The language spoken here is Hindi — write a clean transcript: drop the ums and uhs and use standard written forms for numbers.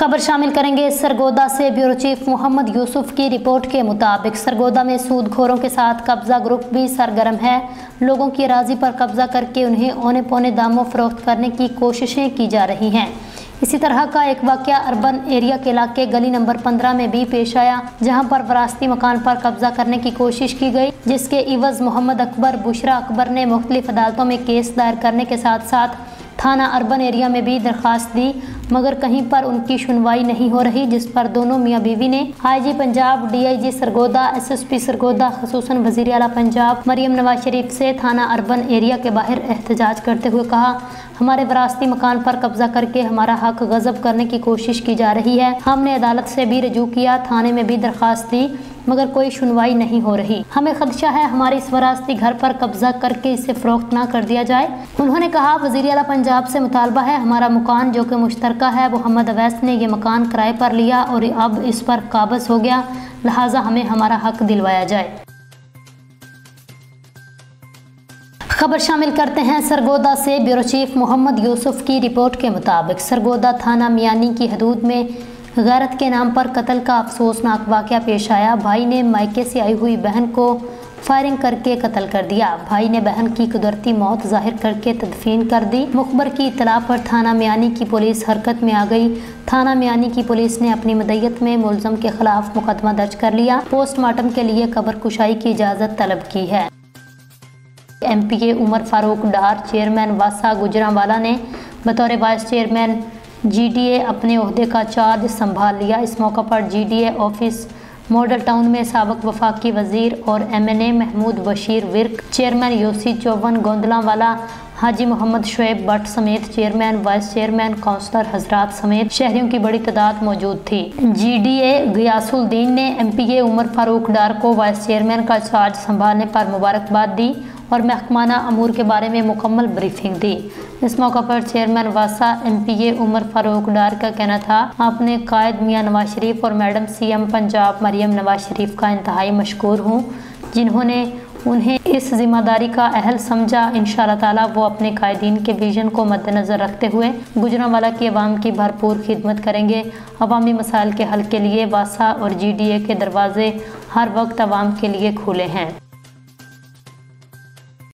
खबर शामिल करेंगे सरगोदा से। ब्यूरो चीफ मोहम्मद यूसुफ की रिपोर्ट के मुताबिक सरगोदा में सूदखोरों के साथ कब्जा ग्रुप भी सरगर्म है। लोगों की अराजी पर कब्जा करके उन्हें औने पौने दामों फरोख्त करने की कोशिशें की जा रही हैं। इसी तरह का एक वाकया अर्बन एरिया के इलाके गली नंबर 15 में भी पेश आया, जहां पर वरासती मकान पर कब्जा करने की कोशिश की गई, जिसके इवज मोहम्मद अकबर बुशरा अकबर ने मुख्तलिफ अदालतों में केस दायर करने के साथ साथ थाना अर्बन एरिया में भी दरख्वास्त दी, मगर कहीं पर उनकी सुनवाई नहीं हो रही, जिस पर दोनों मियाँ बीवी ने IG Punjab, DIG Sargodha, SSP Sargodha खसूसन वज़ीर आला पंजाब मरियम नवाज शरीफ से थाना अर्बन एरिया के बाहर एहतजाज करते हुए कहा, हमारे वरासती मकान पर कब्जा करके हमारा हक गज़ब करने की कोशिश की जा रही है। हमने अदालत से भी रजू किया, थाने में भी दरख्वास्त दी, मगर कोई सुनवाई नहीं हो रही। हमें खदशा है हमारे इस वरासती घर पर कब्जा करके इसे फरोख्त ना कर दिया जाए। उन्होंने कहा, वज़ीर आला पंजाब से मुतालबा है, हमारा मकान जो कि मुश्तरका है, मोहम्मद अवैस ने ये मकान किराए पर लिया और अब इस पर काबज़ हो गया, लिहाजा हमें हमारा हक दिलवाया जाए। खबर शामिल करते हैं सरगोदा से। ब्यूरो चीफ मोहम्मद यूसुफ की रिपोर्ट के मुताबिक सरगोदा थाना मियानी की हदूद में गैरत के नाम पर कत्ल का अफसोसनाक वाक़या पेश आया। भाई ने मायके से आई हुई बहन को फायरिंग करके कत्ल कर दिया। भाई ने बहन की कुदरती मौत जाहिर करके तदफीन कर दी। मुखबर की इतला पर थाना मियानी की पुलिस हरकत में आ गई। थाना मियानी की पुलिस ने अपनी मदय्यत में मुलज़म के खिलाफ मुकदमा दर्ज कर लिया। पोस्टमार्टम के लिए कब्र कुशाई की इजाज़त तलब की है। MPA उमर फारूक डार चेयरमैन वासा गुजरांवाला ने बतौर वाइस चेयरमैन GDA अपने ओहदे का चार्ज संभाल लिया। इस मौका पर GDA ऑफिस मॉडल टाउन में साबिक वफाकी वजीर और MNA Mahmood Bashir Virk, chairman UC चौवन गोंदलावाला, हाजी मोहम्मद शुएब भट्ट समेत चेयरमैन, वाइस चेयरमैन, काउंसलर हजरात समेत शहरियों की बड़ी तादाद मौजूद थी। GDA गयासुद्दीन ने MPA उमर फारूक डार को वाइस चेयरमैन का चार्ज संभालने पर मुबारकबाद दी और महकमाना अमूर के बारे में मुकम्मल ब्रीफिंग दी। इस मौका पर चेयरमैन वासा MPA उमर फारूक डार का कहना था, आपने कायद मियाँ नवाज शरीफ और मैडम CM पंजाब मरियम नवाज शरीफ का इंतहाई मशकूर हूँ, जिन्होंने उन्हें इस जिम्मेदारी का अहल समझा। इंशाअल्लाह ताला वो अपने कायदीन के विजन को मद्देनज़र रखते हुए गुजरांवाला की आवाम की भरपूर खिदमत करेंगे। अवामी मसाइल के हल के लिए वासा और GDA के दरवाजे हर वक्त आवाम के लिए खुले हैं।